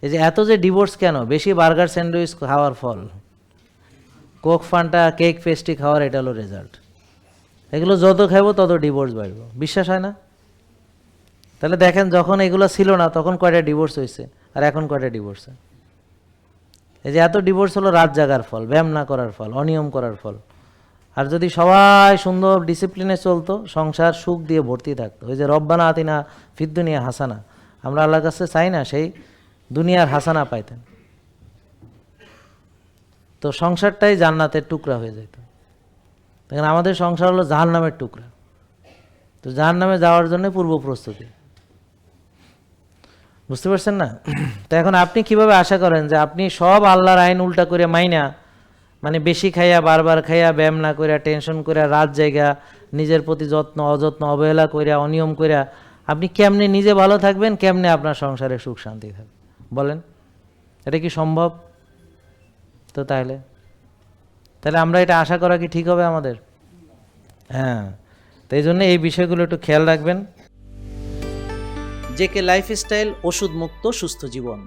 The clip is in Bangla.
এই যে এত যে ডিভোর্স কেন, বেশি বার্গার স্যান্ডউইচ খাওয়ার ফল, কোক ফান্টা কেক পেস্ট্রি খাওয়ার, এটা হলো রেজাল্ট। এগুলো যত খাবো তত ডিভোর্স বাড়বো, বিশ্বাস হয় না? তাহলে দেখেন যখন এগুলো ছিল না তখন কয়টা ডিভোর্স হয়েছে, আর এখন কয়টা ডিভোর্স হয়। এই যে এত ডিভোর্স হলো রাত জাগার ফল, ব্যায়াম না করার ফল, অনিয়ম করার ফল। আর যদি সবাই সুন্দর ডিসিপ্লিনে চলতো, সংসার সুখ দিয়ে ভর্তি থাকতো। ওই যে রব্বানা আতিনা ফিদ দুনিয়া হাসানা, আমরা আল্লাহর কাছে চাই না সেই দুনিয়ার হাসানা পাইতেন, তো সংসারটাই জান্নাতের টুকরা হয়ে যেত। দেখেন আমাদের সংসার হলো জাহান্নামের টুকরা, তো জাহান্নামে যাওয়ার জন্য পূর্ব প্রস্তুতি। বুঝতে পারছেন না? তো এখন আপনি কিভাবে আশা করেন যে আপনি সব আল্লাহর আইন উল্টা করে মাইনা, মানে বেশি খাইয়া, বারবার খাইয়া, ব্যায়াম না করিয়া, টেনশন করিয়া, রাত জায়গা, নিজের প্রতি যত্ন অযত্ন অবহেলা করিয়া, অনিয়ম করিয়া আপনি কেমনে নিজে ভালো থাকবেন, কেমনে আপনার সংসারে সুখ শান্তি থাকবে বলেন? এটা কি সম্ভব? তো তাহলে আমরা এটা আশা করা কি ঠিক হবে আমাদের? হ্যাঁ, তো এই জন্য এই বিষয়গুলো একটু খেয়াল রাখবেন। জেকে লাইফস্টাইল, ওষুধ মুক্ত সুস্থ জীবন।